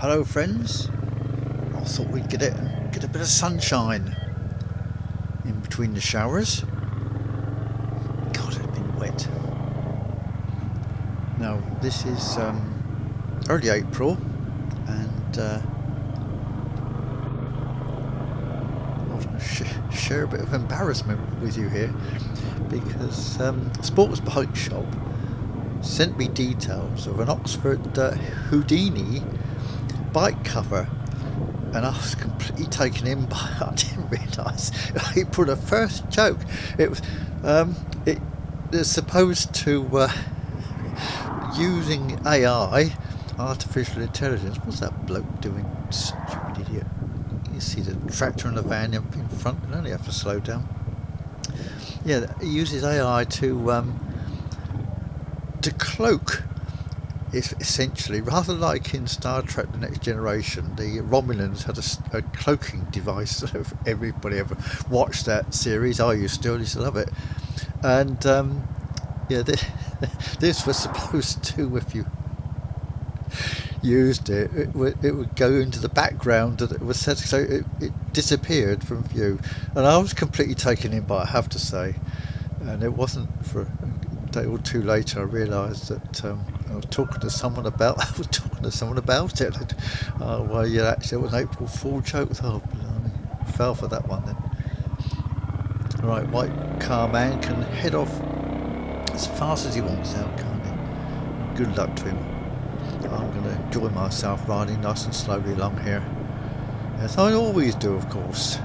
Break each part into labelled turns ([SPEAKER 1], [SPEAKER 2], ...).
[SPEAKER 1] Hello friends, I thought we'd get a bit of sunshine in between the showers. God, it's been wet. Now this is early April, and I want to share a bit of embarrassment with you here, because Sports Bike Shop sent me details of an Oxford Houdini bike cover, and I was completely taken in by it. I didn't realise he put a first joke. It was it's supposed to using AI, artificial intelligence. What's that bloke doing? Stupid idiot! You see the tractor and the van in front, and only have to slow down. Yeah, he uses AI to cloak. If essentially, rather like in Star Trek The Next Generation, the Romulans had a cloaking device. If everybody ever watched that series, I used to love it. And yeah, this was supposed to, if you used it would go into the background, and it was set so it disappeared from view. And I was completely taken in by it, I have to say. And it wasn't for a day or two later I realised that I was talking to someone about it. Oh well, yeah, actually it was an April Fool joke. Oh blimey, fell for that one then. Right, white car man can head off as fast as he wants now, can't he? Good luck to him. I'm going to enjoy myself riding nice and slowly along here, as I always do, of course.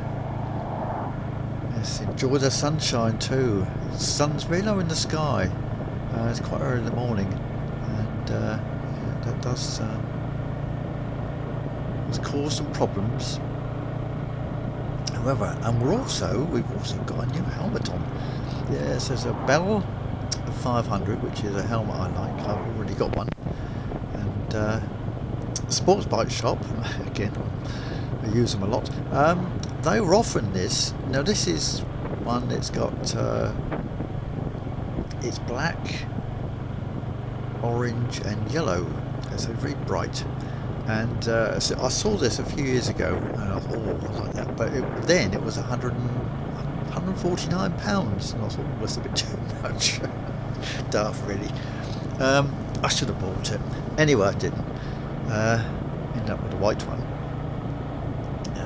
[SPEAKER 1] Yes, enjoy the sunshine too. The sun's really low in the sky. It's quite early in the morning, and yeah, that does cause some problems. However, and we've also got a new helmet on. Yes, there's a Bell 500, which is a helmet I like. I've already got one. And Sports Bike Shop, again, I use them a lot. They were offering this. Now this is one that's got it's black, orange and yellow, so very bright. And so I saw this a few years ago, and I thought, oh, I like that. But then it was £149, and I thought, well, that's a bit too much. Daft, really. I should have bought it. Anyway, I didn't. Ended up with a white one,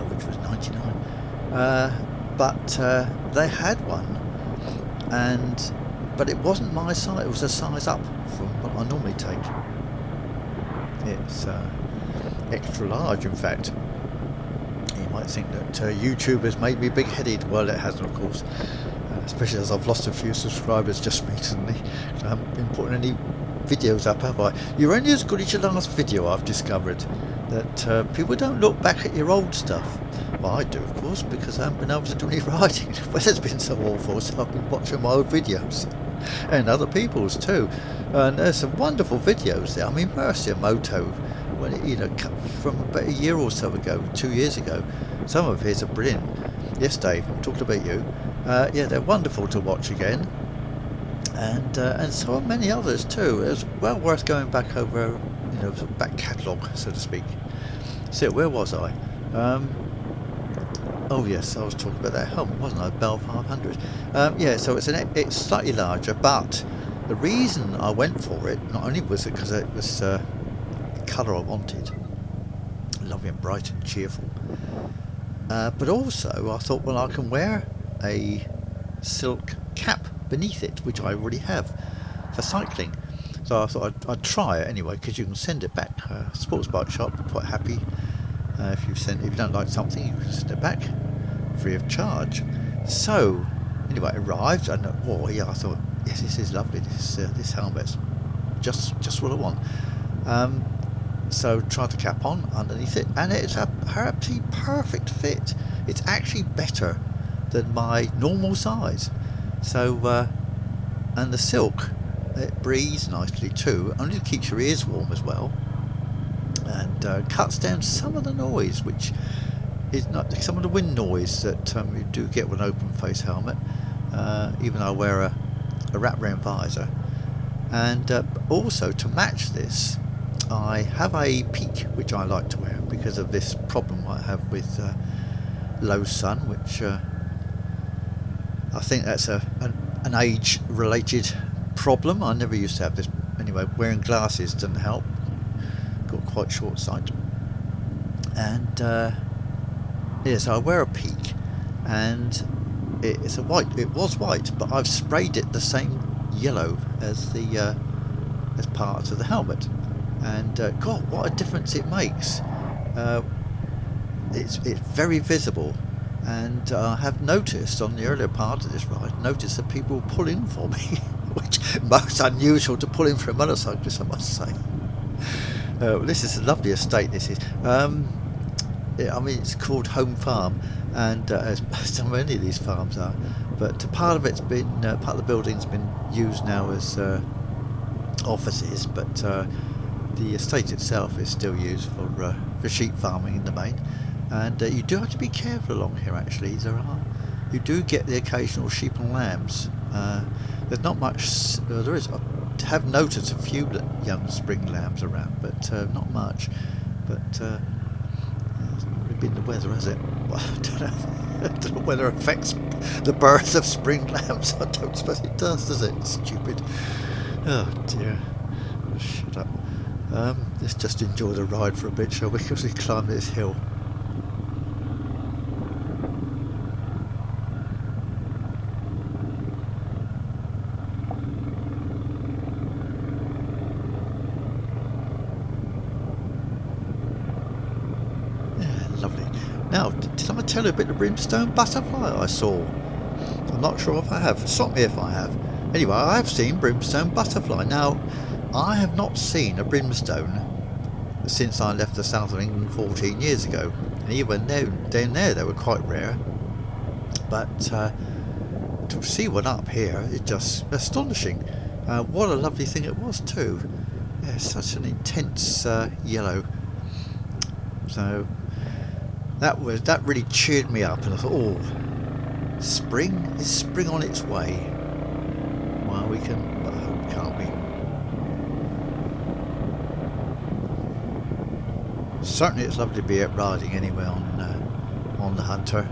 [SPEAKER 1] which was 99. But they had one, but it wasn't my size. It was a size up from what I normally take. It's extra large, in fact. You might think that YouTube has made me big-headed. Well, it hasn't, of course. Especially as I've lost a few subscribers just recently. I haven't been putting any videos up, have I? You're only as good as your last video, I've discovered. That people don't look back at your old stuff. Well, I do, of course, because I haven't been able to do any writing. The weather's been so awful, so I've been watching my old videos. And other people's too. And there's some wonderful videos there. I mean, Mercia Moto, when it, from about a year or so ago, 2 years ago, some of his are brilliant. Yes, Dave, I'm talking about you. Yeah, they're wonderful to watch again. And so are many others too. It's well worth going back over, back catalogue, so to speak. So where was I? Oh yes, I was talking about that helmet, wasn't I? Bell 500. Yeah, so it's slightly larger, but the reason I went for it not only was it because it was the colour I wanted, lovely and bright and cheerful, but also I thought, well, I can wear a silk cap beneath it, which I already have for cycling. So I thought I'd try it anyway, because you can send it back. Sports Bike Shop, quite happy. If you don't like something, you can send it back free of charge. So anyway, it arrived, and I thought, yes, this is lovely. This helmet's just what I want. So tried the cap on underneath it, and it's a absolutely perfect fit. It's actually better than my normal size. So and the silk, it breathes nicely too, only keeps your ears warm as well, and cuts down some of the noise, which is not some of the wind noise that you do get with an open face helmet. Even though I wear a wrap round visor, and also to match this, I have a peak which I like to wear because of this problem I have with low sun, which I think that's an age related problem. I never used to have this anyway. Wearing glasses doesn't help. Got quite short sight, and yeah, so I wear a peak, and it's a white. It was white, but I've sprayed it the same yellow as the as part of the helmet, and God, what a difference it makes! It's very visible, and I have noticed on the earlier part of this ride, noticed that people pull in for me, which most unusual to pull in for a motorcyclist, I must say. This is a lovely estate. This is. I mean, it's called Home Farm, and as so many of these farms are. But part of it's been, part of the building's been used now as offices, but the estate itself is still used for sheep farming in the main. And you do have to be careful along here. Actually, you do get the occasional sheep and lambs. There's not much. There is. I have noticed a few young spring lambs around, but not much. But it's not really been the weather, has it? Well, I don't know. I don't know whether it affects the birth of spring lambs. I don't suppose it does it? It's stupid. Oh dear. Shut up. Let's just enjoy the ride for a bit, shall we? Because we climb this hill. Lovely. Now, did I tell you about the brimstone butterfly I saw? I'm not sure if I have. Stop me if I have. Anyway, I have seen brimstone butterfly. Now, I have not seen a brimstone since I left the south of England 14 years ago. And even down there, they were quite rare. But to see one up here is just astonishing. What a lovely thing it was too. Yeah, such an intense yellow. So that really cheered me up, and I thought, oh, spring is spring on its way. Well, we can hope, can't we? Certainly, it's lovely to be out riding anyway on the Hunter.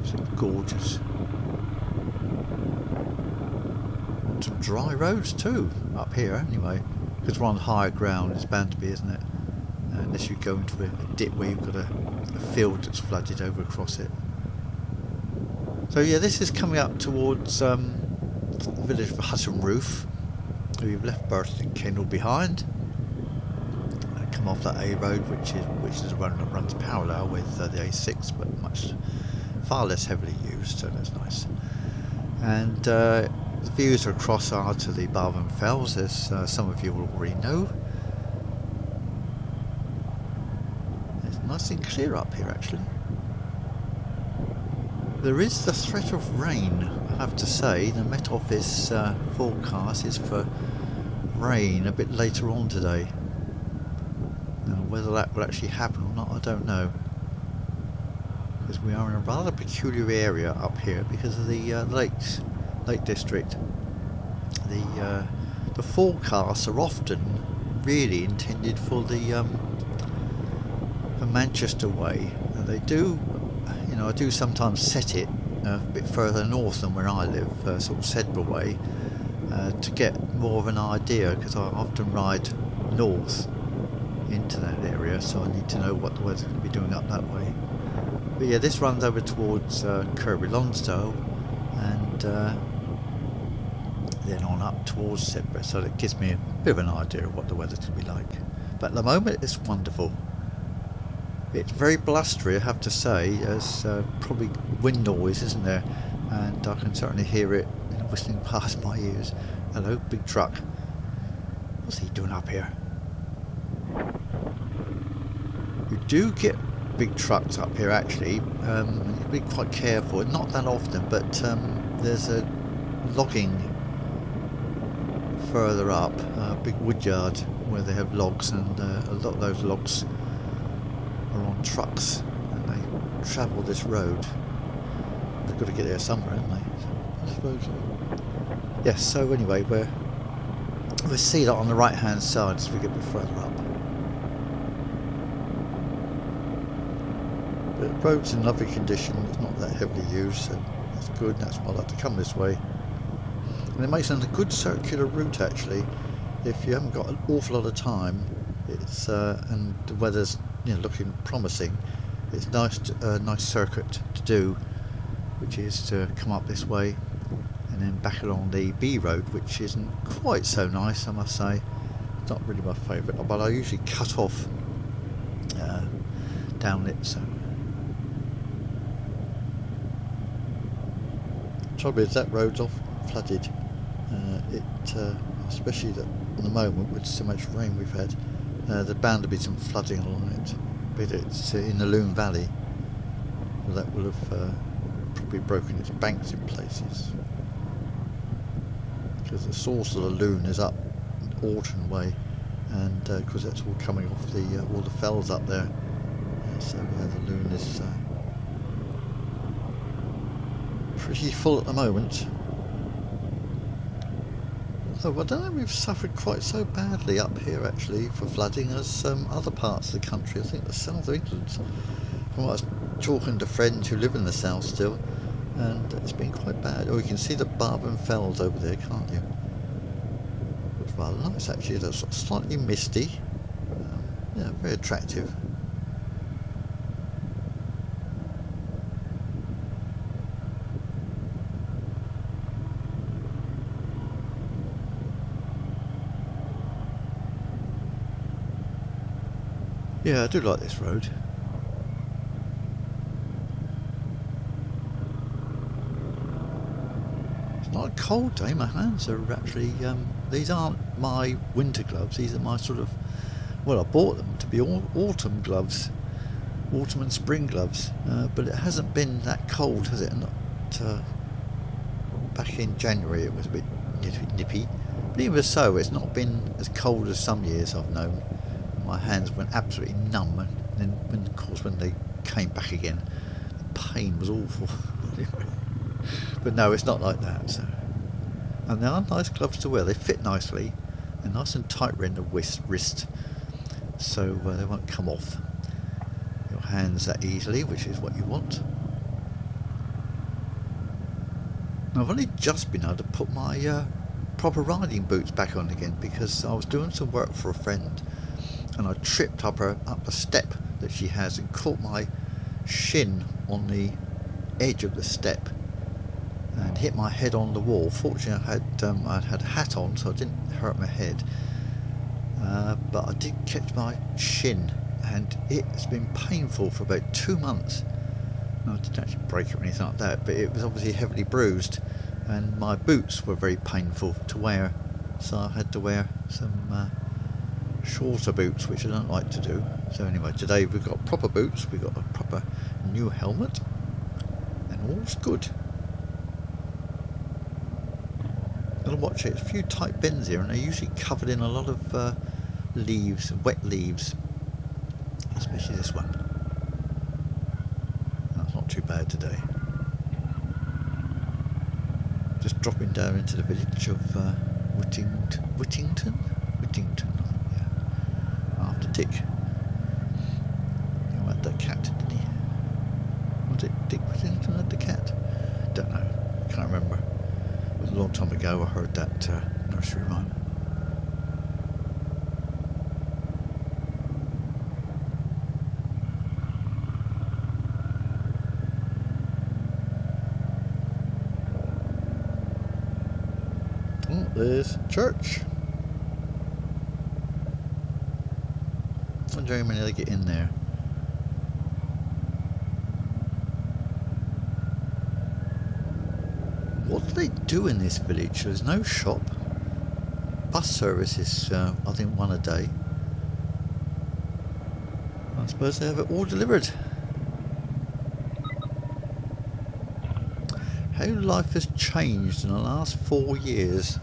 [SPEAKER 1] It's gorgeous. Some dry roads too up here, anyway, because we're on higher ground. It's bound to be, isn't it? Unless you go into a dip where you've got a field that's flooded over across it. So yeah, this is coming up towards the village of Hutton Roof. We've left Burton and Kendal behind. Come off that A road, which is a road that runs parallel with the A6, but much far less heavily used, so that's nice. And the views across are to the Barwon Fells, as some of you will already know. It's nice and clear up here, actually. There is the threat of rain, I have to say. The Met Office forecast is for rain a bit later on today. Now, whether that will actually happen or not, I don't know. Because we are in a rather peculiar area up here because of the Lake District. The forecasts are often really intended for the for Manchester way. And they do, you know, I do sometimes set it a bit further north than where I live, sort of Sedbergh way, to get more of an idea, because I often ride north into that area, so I need to know what the weather's going to be doing up that way. But yeah, this runs over towards Kirkby Lonsdale, and then on up towards Sedbergh, so it gives me a bit of an idea of what the weather's going to be like. But at the moment, it's wonderful. It's very blustery, I have to say. There's probably wind noise, isn't there? And I can certainly hear it, you know, whistling past my ears. Hello, big truck. What's he doing up here? You do get big trucks up here, actually. You can be quite careful. Not that often, but there's a logging further up, a big wood yard where they have logs, and a lot of those logs are on trucks, and they travel this road. They've got to get there somewhere, haven't they? So, I suppose. Yes. So anyway, we're We'll see that on the right hand side as we get a bit further up. But the road's in lovely condition, it's not that heavily used, so that's good. That's why I like to come this way. And it makes it a good circular route actually. If you haven't got an awful lot of time, it's and the weather's looking promising, it's nice nice circuit to do, which is to come up this way and then back along the B road, which isn't quite so nice, I must say. It's not really my favourite, but I usually cut off down it. So trouble is that road's often flooded. Especially at the moment with so much rain we've had, there's bound to be some flooding along it. But it's in the Loon Valley, so that will have probably broken its banks in places. Because the source of the Loon is up Orton Way, and because that's all coming off the all the fells up there. So the Loon is pretty full at the moment. Oh, I don't know if we've suffered quite so badly up here actually for flooding as other parts of the country. I think the south of England, from what I was talking to friends who live in the south still, and it's been quite bad. Oh, you can see the Barben Fells over there, can't you? Looks rather nice actually. It's slightly misty. Yeah, very attractive. Yeah, I do like this road. It's not a cold day, my hands are actually, these aren't my winter gloves, these are my sort of, well, I bought them to be autumn gloves, autumn and spring gloves, but it hasn't been that cold, has it? Not, back in January it was a bit nippy, but even so, it's not been as cold as some years I've known. My hands went absolutely numb, and then when they came back again, the pain was awful. But no, it's not like that. So, and they are nice gloves to wear. They fit nicely. They're nice and tight around the wrist, so they won't come off your hands that easily, which is what you want. Now, I've only just been able to put my proper riding boots back on again because I was doing some work for a friend. And I tripped up a step that she has and caught my shin on the edge of the step and hit my head on the wall. Fortunately, I'd had a hat on, so I didn't hurt my head. But I did catch my shin, and it's been painful for about 2 months. No, I didn't actually break it or anything like that, but it was obviously heavily bruised, and my boots were very painful to wear, so I had to wear some shorter boots, which I don't like to do. So anyway, today we've got proper boots, we've got a proper new helmet, and all's good. Gotta watch it. There's a few tight bends here, and they're usually covered in a lot of leaves, wet leaves, especially this one. That's not too bad today. Just dropping down into the village of Whittington. After Dick. He had that cat, didn't he? Was it Dick Whittington had the cat? Don't know. Can't remember. It was a long time ago I heard that nursery rhyme. Oh, there's church. I wonder how many they get in there. What do they do in this village? There's no shop. Bus service is, I think, one a day. I suppose they have it all delivered. How life has changed in the last 4 years.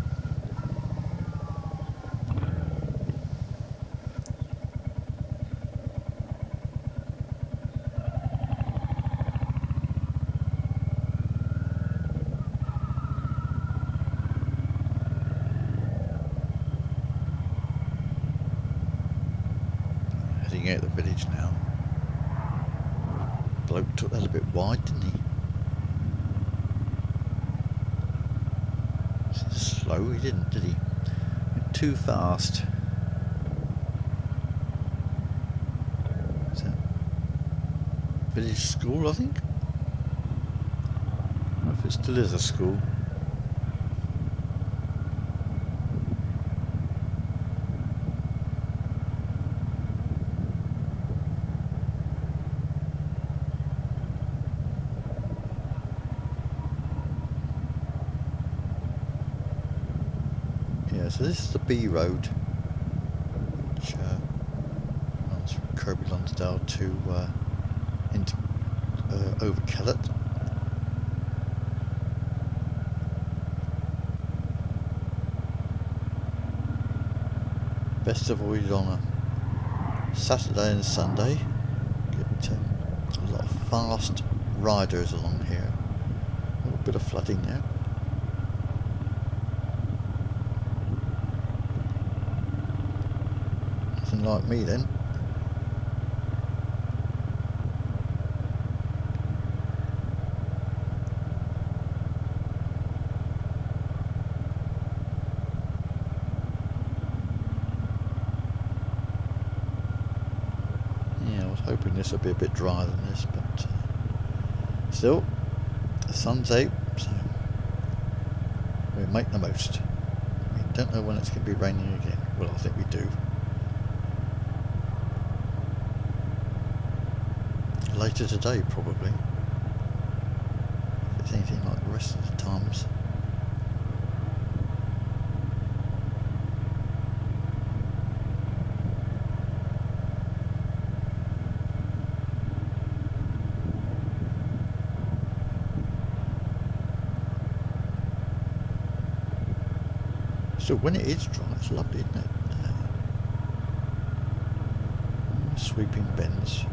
[SPEAKER 1] heading out of the village now. Bloke took that a bit wide, didn't he? Slow, he didn't, did he? Went too fast. Is that village school, I think? I don't know if it still is a school. Yeah, so this is the B road, which runs from Kirby Lonsdale to into over Kellett. Best avoided on a Saturday and Sunday. Get a lot of fast riders along here. A little bit of flooding now. Nothing like me then. Hoping this will be a bit drier than this, but still, the sun's out, so we'll make the most. We don't know when it's going to be raining again. Well, I think we do. Later today, probably. If it's anything like the rest of the times. So when it is dry, it's lovely, isn't it? Sweeping bends.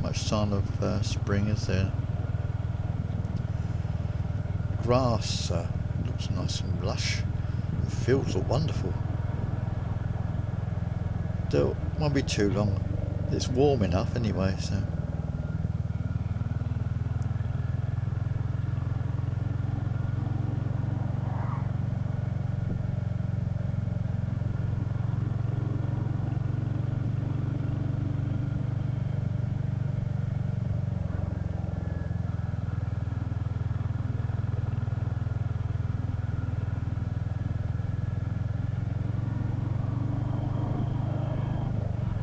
[SPEAKER 1] Much sign of spring, is there? Grass looks nice and lush. The fields look wonderful. Still, won't be too long. It's warm enough anyway, so.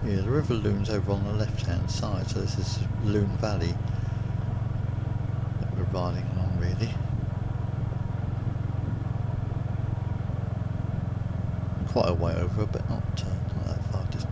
[SPEAKER 1] Yeah, the River Loon's over on the left-hand side, so this is Loon Valley that we're riding along, really. Quite a way over, but not that far distant.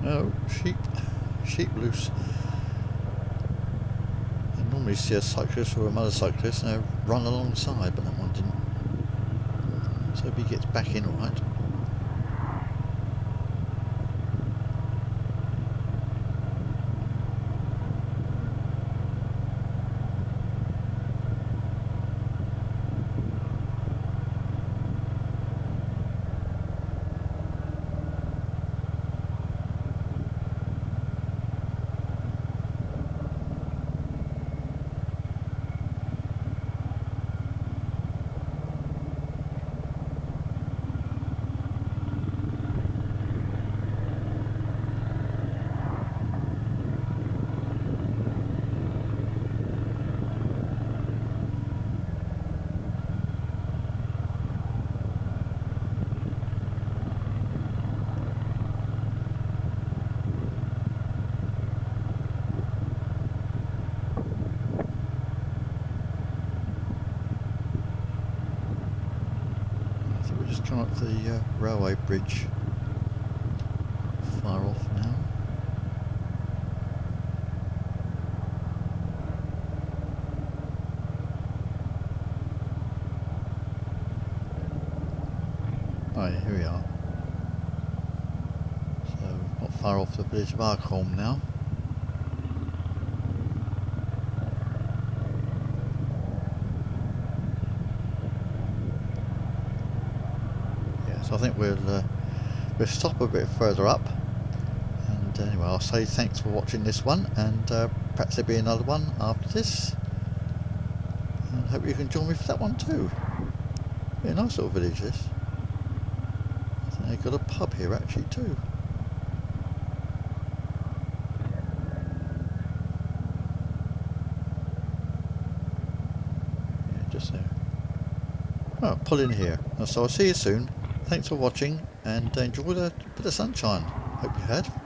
[SPEAKER 1] Oh, sheep loose. I normally see a cyclist or a motorcyclist and they run alongside, but that one didn't. So hope he gets back in alright. Come up the railway bridge. Far off now. Oh yeah, here we are. So not far off the village of Arkholm now. Yeah, so I think we'll stop a bit further up. And anyway, I'll say thanks for watching this one, and perhaps there'll be another one after this. And hope you can join me for that one too. Yeah, nice little village this. I think they've got a pub here actually too. Yeah, just there. Well, pull in here. So I'll see you soon. Thanks for watching, and enjoy the bit of sunshine. Hope you had.